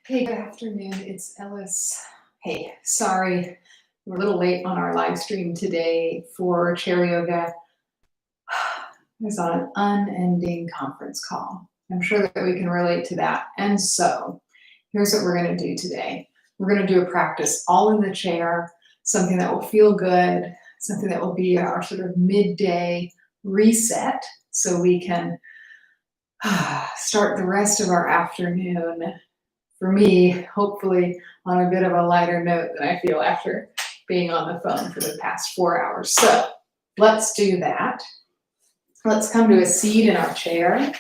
Hey, good afternoon. It's Ellis. Hey, sorry, we're a little late on our live stream today for chair yoga. I was on an unending conference call. I'm sure that we can relate to that. And so here's what we're going to do today. We're going to do a practice all in the chair, something that will feel good, something that will be our sort of midday reset so we can start the rest of our afternoon, for me, hopefully on a bit of a lighter note than I feel after being on the phone for the past 4 hours. So let's do that. Let's come to a seat in our chair.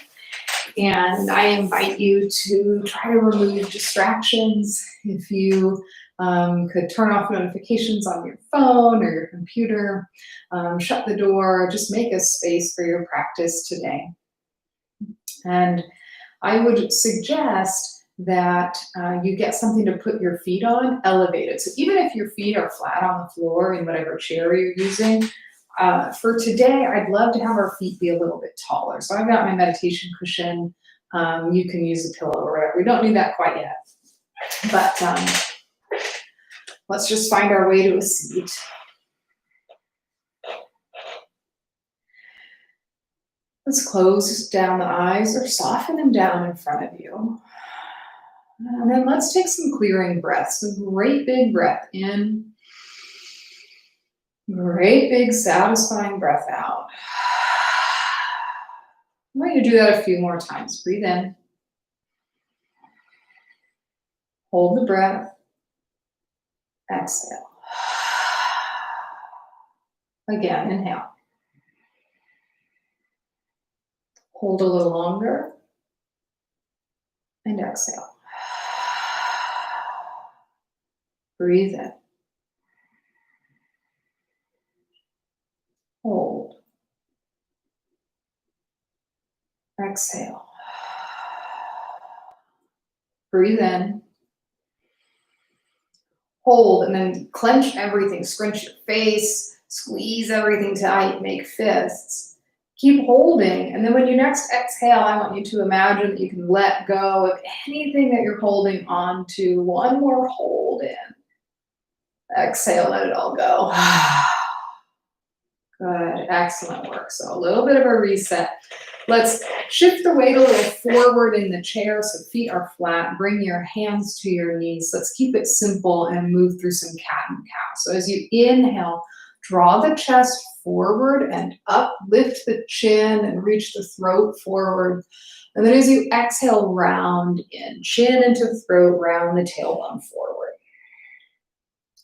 And I invite you to try to remove distractions. If you could turn off notifications on your phone or your computer, shut the door, just make a space for your practice today. And I would suggest that you get something to put your feet on, elevated. So even if your feet are flat on the floor in whatever chair you're using, for today, I'd love to have our feet be a little bit taller. So I've got my meditation cushion. You can use a pillow or whatever. We don't need that quite yet. But let's just find our way to a seat. Let's close down the eyes or soften them down in front of you. And then let's take some clearing breaths. A great big breath in. Great big satisfying breath out. I want you to do that a few more times. Breathe in. Hold the breath. Exhale. Again, inhale. Hold a little longer. And exhale. Breathe in. Hold. Exhale. Breathe in. Hold, and then clench everything. Scrunch your face. Squeeze everything tight. Make fists. Keep holding. And then when you next exhale, I want you to imagine that you can let go of anything that you're holding on to. One more hold in. Exhale, let it all go. Good, excellent work. So a little bit of a reset. Let's shift the weight a little forward in the chair so feet are flat. Bring your hands to your knees. Let's keep it simple and move through some cat and cow. So as you inhale, draw the chest forward and up, lift the chin and reach the throat forward. And then as you exhale, round in, chin into throat, round the tailbone forward.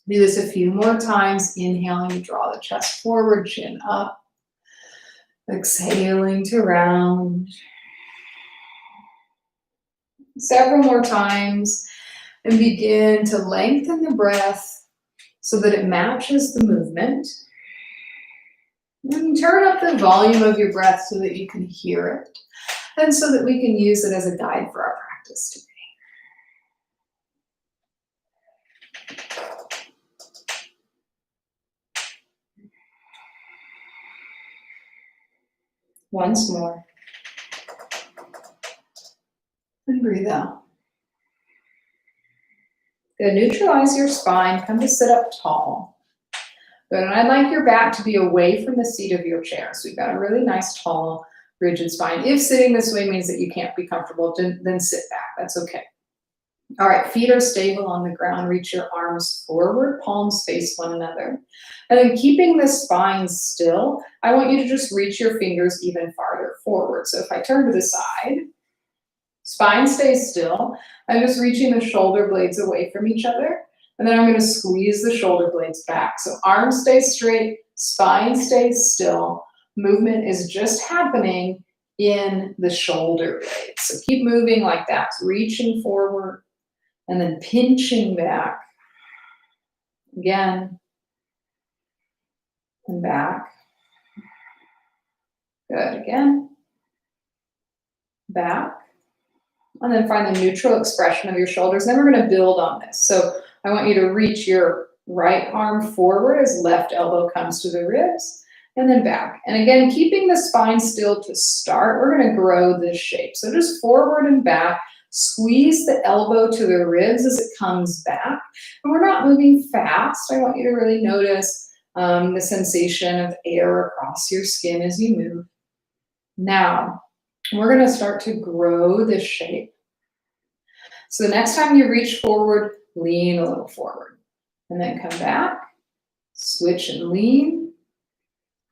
Do this a few more times. Inhaling, draw the chest forward, chin up. Exhaling to round. Several more times. And begin to lengthen the breath so that it matches the movement. And turn up the volume of your breath so that you can hear it. And so that we can use it as a guide for our practice today. Once more. And breathe out. Good. Neutralize your spine. Come to sit up tall. Good. And I'd like your back to be away from the seat of your chair. So you've got a really nice, tall, rigid spine. If sitting this way means that you can't be comfortable, then sit back. That's okay. All right, feet are stable on the ground. Reach your arms forward, palms face one another. And then keeping the spine still, I want you to just reach your fingers even farther forward. So if I turn to the side, spine stays still. I'm just reaching the shoulder blades away from each other. And then I'm going to squeeze the shoulder blades back. So arms stay straight, spine stays still. Movement is just happening in the shoulder blades. So keep moving like that. So reaching forward. And then pinching back. Again. And back. Good. Again. Back. And then find the neutral expression of your shoulders. Then we're going to build on this. So I want you to reach your right arm forward as left elbow comes to the ribs. And then back. And again, keeping the spine still to start, we're going to grow this shape. So just forward and back. Squeeze the elbow to the ribs as it comes back. And we're not moving fast. I want you to really notice the sensation of air across your skin as you move. Now, we're going to start to grow this shape. So the next time you reach forward, lean a little forward. And then come back, switch and lean.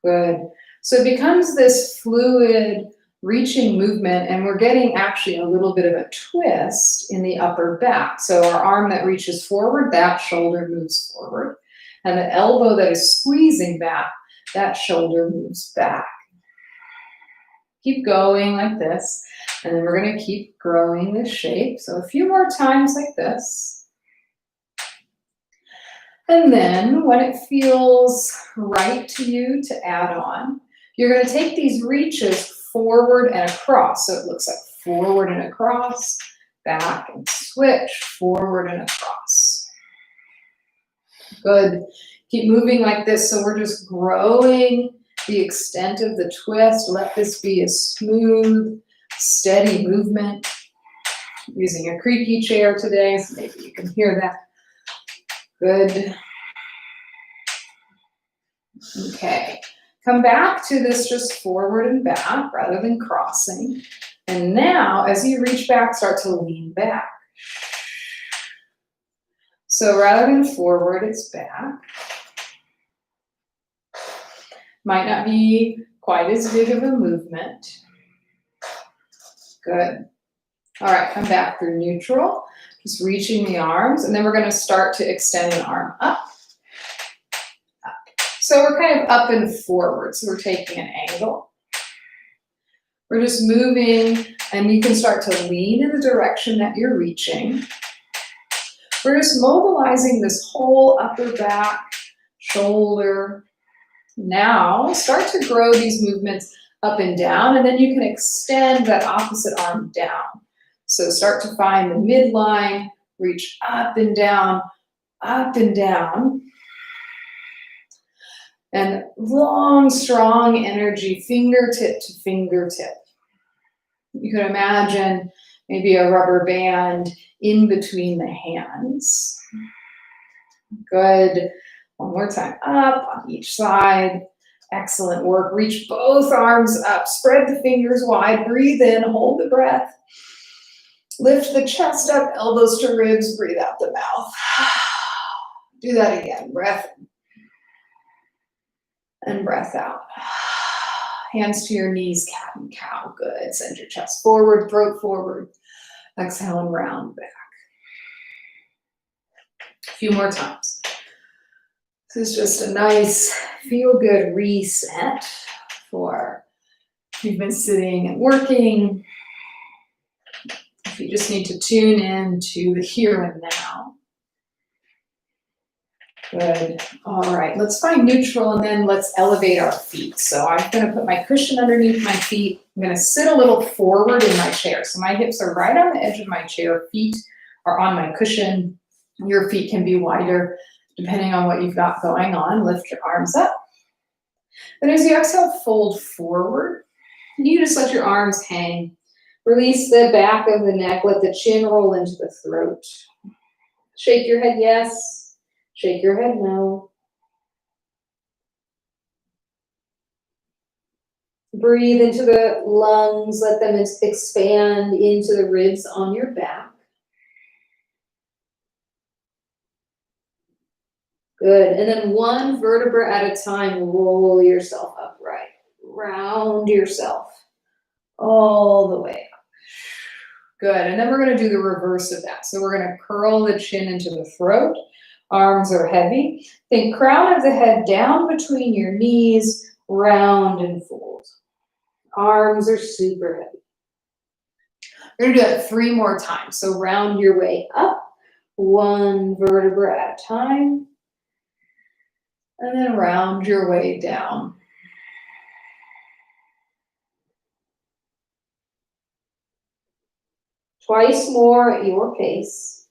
Good. So it becomes this fluid reaching movement, and we're getting actually a little bit of a twist in the upper back. So our arm that reaches forward, that shoulder moves forward. And the elbow that is squeezing back, that shoulder moves back. Keep going like this. And then we're going to keep growing this shape. So a few more times like this. And then when it feels right to you to add on, you're going to take these reaches forward and across. So it looks like forward and across, back and switch, forward and across. Good. Keep moving like this. So we're just growing the extent of the twist. Let this be a smooth, steady movement. I'm using a creaky chair today, so maybe you can hear that. Good. Okay. Come back to this just forward and back rather than crossing. And now, as you reach back, start to lean back. So rather than forward, it's back. Might not be quite as big of a movement. Good. All right, come back through neutral, just reaching the arms, and then we're going to start to extend an arm up. Up. So we're kind of up and forward, so we're taking an angle. We're just moving, and you can start to lean in the direction that you're reaching. We're just mobilizing this whole upper back, shoulder. Now, start to grow these movements up and down, and then you can extend that opposite arm down. So start to find the midline, reach up and down, and long, strong energy, fingertip to fingertip. You can imagine maybe a rubber band in between the hands. Good. One more time, up on each side. Excellent work. Reach both arms up, spread the fingers wide, breathe in, hold the breath. Lift the chest up, elbows to ribs, breathe out the mouth. Do that again, breath in and breath out. Hands to your knees, cat and cow, good. Send your chest forward, throat forward. Exhale and round back. A few more times. This is just a nice feel-good reset for if you've been sitting and working. If you just need to tune in to the here and now. Good. All right, let's find neutral and then let's elevate our feet. So I'm going to put my cushion underneath my feet. I'm going to sit a little forward in my chair. So my hips are right on the edge of my chair. Feet are on my cushion. Your feet can be wider depending on what you've got going on. Lift your arms up. Then as you exhale, fold forward. You just let your arms hang. Release the back of the neck. Let the chin roll into the throat. Shake your head yes. Shake your head no. Breathe into the lungs. Let them expand into the ribs on your back. Good. And then one vertebra at a time, roll yourself upright. Round yourself all the way up. Good. And then we're going to do the reverse of that. So we're going to curl the chin into the throat. Arms are heavy. Think crown of the head down between your knees, round and fold. Arms are super heavy. We're going to do that 3 more times. So round your way up, one vertebra at a time. And then round your way down. Twice more at your pace.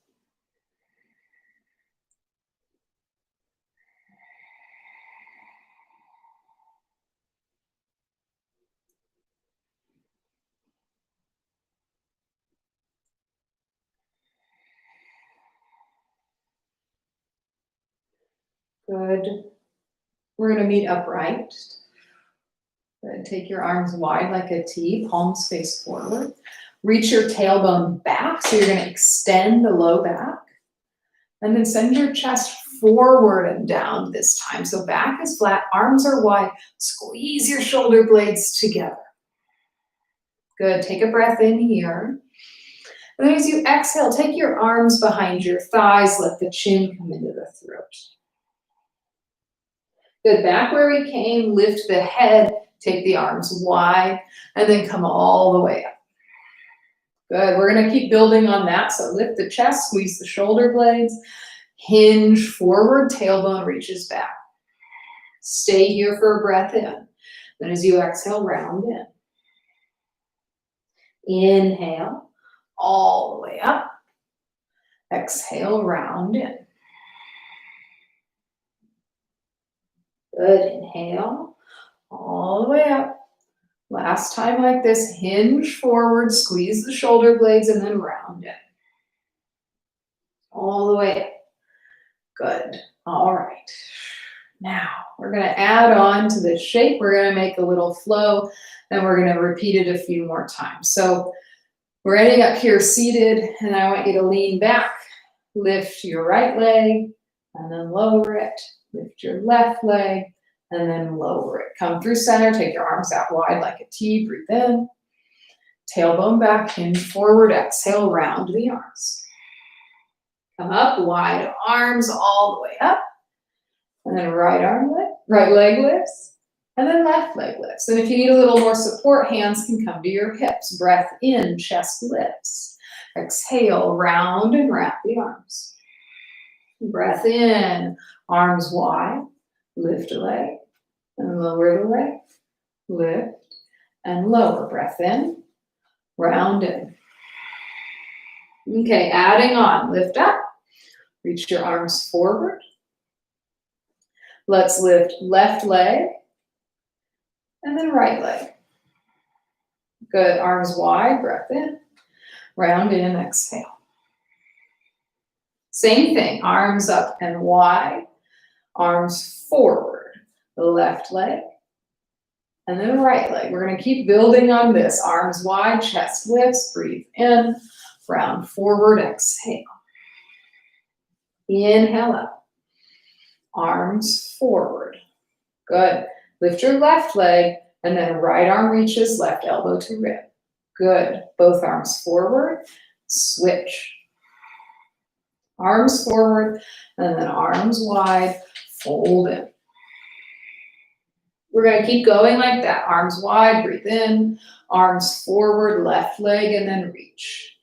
Good. We're going to meet upright. Good. Take your arms wide like a T, palms face forward. Reach your tailbone back, so you're going to extend the low back. And then send your chest forward and down this time. So back is flat, arms are wide. Squeeze your shoulder blades together. Good. Take a breath in here. And then as you exhale, take your arms behind your thighs. Let the chin come into the throat. Good. Back where we came, lift the head. Take the arms wide. And then come all the way up. Good. We're going to keep building on that. So lift the chest, squeeze the shoulder blades, hinge forward, tailbone reaches back. Stay here for a breath in. Then as you exhale, round in. Inhale, all the way up. Exhale, round in. Good. Inhale, all the way up. Last time like this, hinge forward, squeeze the shoulder blades, and then round in. All the way up. Good. All right. Now, we're going to add on to this shape. We're going to make a little flow, and we're going to repeat it a few more times. So we're ending up here seated, and I want you to lean back, lift your right leg, and then lower it. Lift your left leg, and then lower it. Come through center, take your arms out wide like a T, breathe in. Tailbone back, hinge forward, exhale, round the arms. Come up, wide arms all the way up. And then right leg lifts, and then left leg lifts. And if you need a little more support, hands can come to your hips. Breath in, chest lifts. Exhale, round and wrap the arms. Breath in, arms wide. Lift a leg and lower the leg. Lift and lower. Breath in, round in. Okay, adding on. Lift up. Reach your arms forward. Let's lift left leg and then right leg. Good. Arms wide. Breath in. Round in. Exhale. Same thing. Arms up and wide. Arms forward, the left leg, and then right leg. We're going to keep building on this. Arms wide, chest lifts, breathe in, round forward, exhale. Inhale up, arms forward. Good. Lift your left leg, and then right arm reaches, left elbow to rib. Good. Both arms forward, switch. Arms forward, and then arms wide, fold in. We're going to keep going like that. Arms wide, breathe in. Arms forward, left leg, and then reach.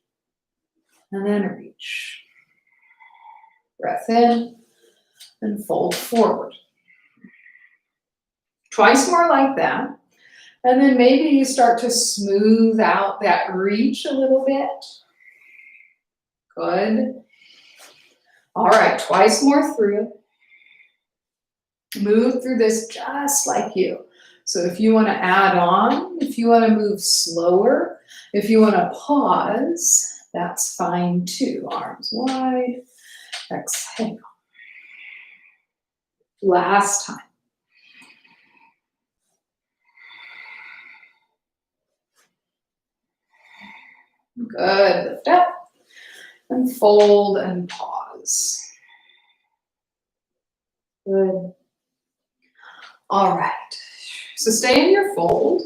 And then reach. Breath in and fold forward. Twice more like that. And then maybe you start to smooth out that reach a little bit. Good. All right, twice more through. Move through this just like you. So if you want to add on, if you want to move slower, if you want to pause, that's fine too. Arms wide, exhale. Last time. Good, lift up and fold and pause. Good. All right, so stay in your fold,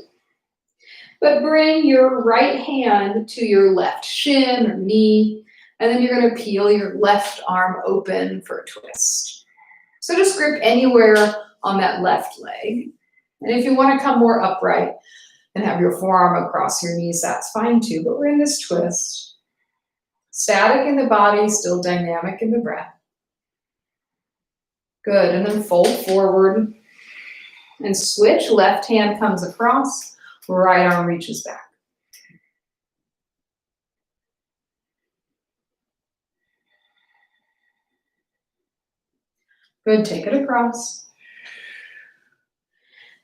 but bring your right hand to your left shin or knee, and then you're going to peel your left arm open for a twist. So just grip anywhere on that left leg. And if you want to come more upright and have your forearm across your knees, that's fine too, but we're in this twist. Static in the body, still dynamic in the breath. Good, and then fold forward and switch. Left hand comes across, right arm reaches back. Good, take it across.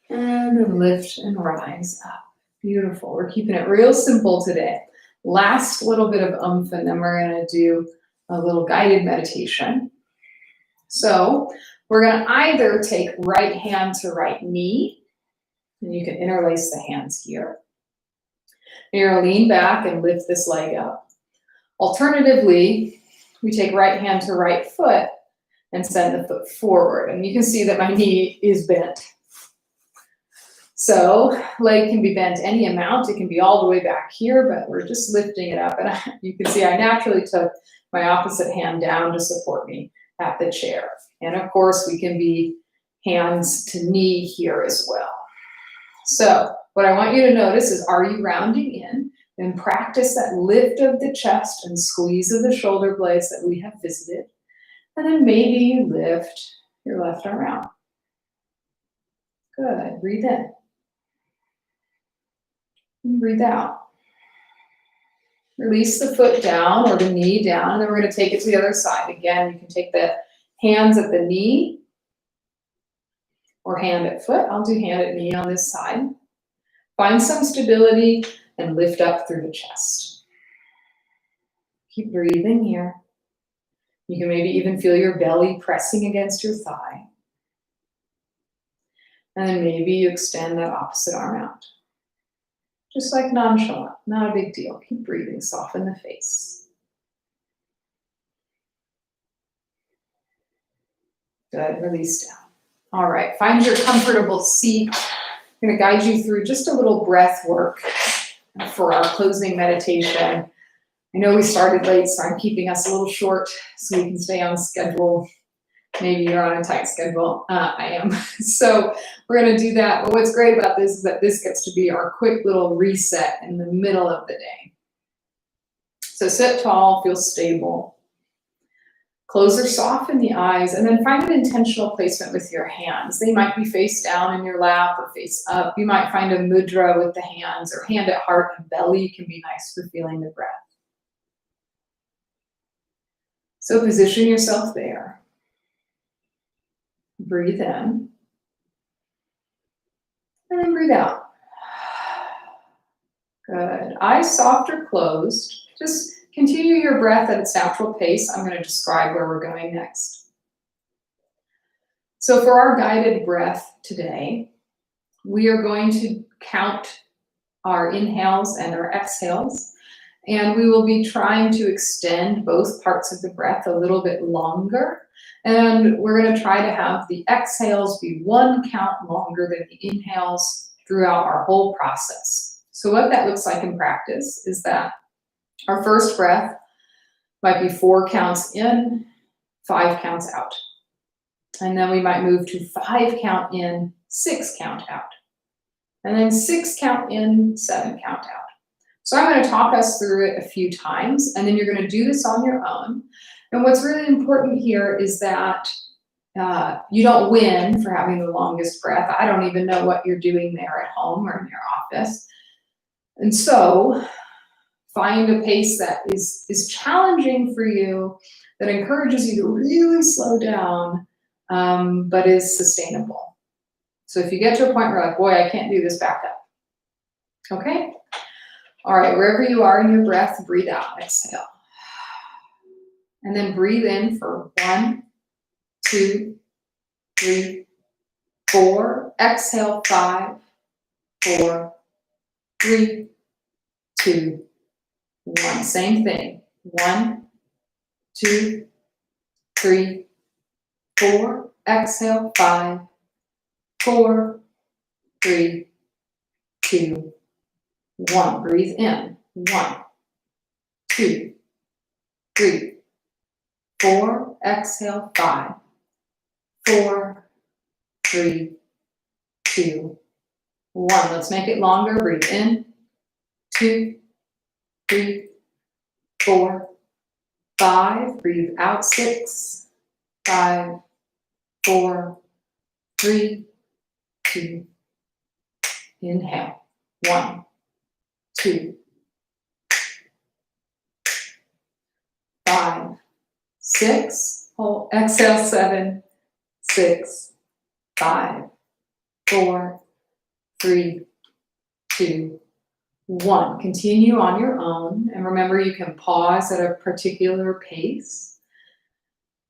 And then lift and rise up. Beautiful, we're keeping it real simple today. Last little bit of oomph, and then we're gonna do a little guided meditation. So We're gonna either take right hand to right knee, and you can interlace the hands here. You're gonna lean back and lift this leg up. Alternatively, we take right hand to right foot and send the foot forward. And you can see that my knee is bent. So leg can be bent any amount. It can be all the way back here, but we're just lifting it up. And you can see I naturally took my opposite hand down to support me at the chair. And of course, we can be hands to knee here as well. So what I want you to notice is, are you rounding in? And practice that lift of the chest and squeeze of the shoulder blades that we have visited. And then maybe you lift your left arm out. Good. Breathe in. And breathe out. Release the foot down or the knee down, and then we're going to take it to the other side. Again, you can take the hands at the knee or hand at foot. I'll do hand at knee on this side. Find some stability and lift up through the chest. Keep breathing here. You can maybe even feel your belly pressing against your thigh. And then maybe you extend that opposite arm out. Just like nonchalant, not a big deal. Keep breathing, soften the face. Good, release down. All right, find your comfortable seat. I'm gonna guide you through just a little breath work for our closing meditation. I know we started late, so I'm keeping us a little short so we can stay on schedule. Maybe you're on a tight schedule. I am. So we're going to do that. But what's great about this is that this gets to be our quick little reset in the middle of the day. So sit tall, feel stable. Close or soften the eyes, and then find an intentional placement with your hands. They might be face down in your lap or face up. You might find a mudra with the hands, or hand at heart and belly can be nice for feeling the breath. So position yourself there. Breathe in. And then breathe out. Good. Eyes soft or closed. Just continue your breath at its natural pace. I'm going to describe where we're going next. So for our guided breath today, we are going to count our inhales and our exhales, and we will be trying to extend both parts of the breath a little bit longer. And we're going to try to have the exhales be one count longer than the inhales throughout our whole process. So what that looks like in practice is that our first breath might be 4 counts in, 5 counts out. And then we might move to 5 count in, 6 count out. And then 6 count in, 7 count out. So I'm going to talk us through it a few times, and then you're going to do this on your own. And what's really important here is that you don't win for having the longest breath. I don't even know what you're doing there at home or in your office. And so find a pace that is challenging for you, that encourages you to really slow down, but is sustainable. So if you get to a point where you're like, boy, I can't do this, back up. Okay? All right, wherever you are in your breath, breathe out, exhale. And then breathe in for 1, 2, 3, 4. Exhale, 5, 4, 3, 2, 1. Same thing. 1, 2, 3, 4. Exhale, 5, 4, 3, 2, 1. Breathe in. 1, 2, 3, 4. Exhale, 5, 4, 3, 2, 1. Let's make it longer. Breathe in. 2, 3, 4, 5. Breathe out. 6, 5, 4, 3, 2. Inhale. 1, 2, 5, 6. Hold. Exhale. 7, 6, 5, 4, 3, 2, 1. Continue on your own, and remember you can pause at a particular pace.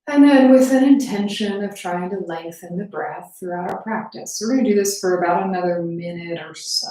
And then with an intention of trying to lengthen the breath throughout our practice. So we're going to do this for about another minute or so.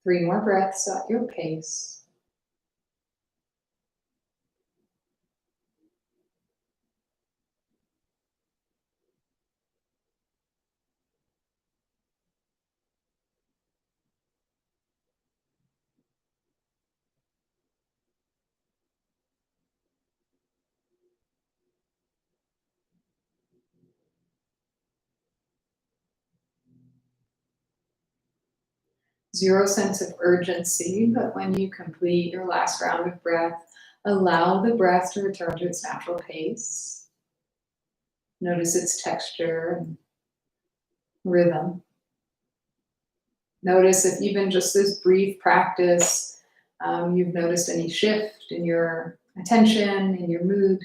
3 more breaths at your pace. Zero sense of urgency, but when you complete your last round of breath, allow the breath to return to its natural pace. Notice its texture and rhythm. Notice if even just this brief practice, you've noticed any shift in your attention, in your mood.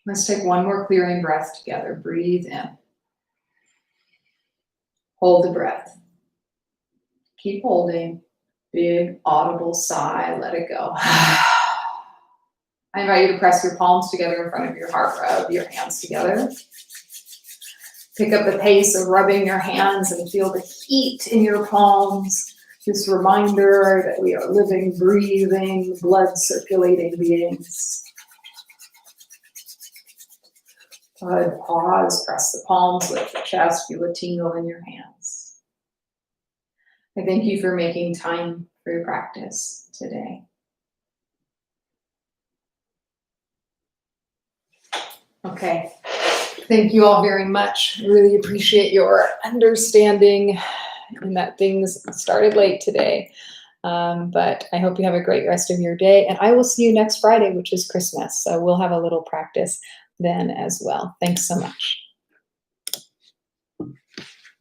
Let's take one more clearing breath together. Breathe in. Hold the breath. Keep holding. Big audible sigh. Let it go. I invite you to press your palms together in front of your heart. Rub your hands together. Pick up the pace of rubbing your hands and feel the heat in your palms. This reminder that we are living, breathing, blood circulating beings. Good. Pause. Press the palms, lift the chest, feel a tingle in your hands. I thank you for making time for your practice today. Okay. Thank you all very much. I really appreciate your understanding and that things started late today. But I hope you have a great rest of your day. And I will see you next Friday, which is Christmas. So we'll have a little practice then as well. Thanks so much.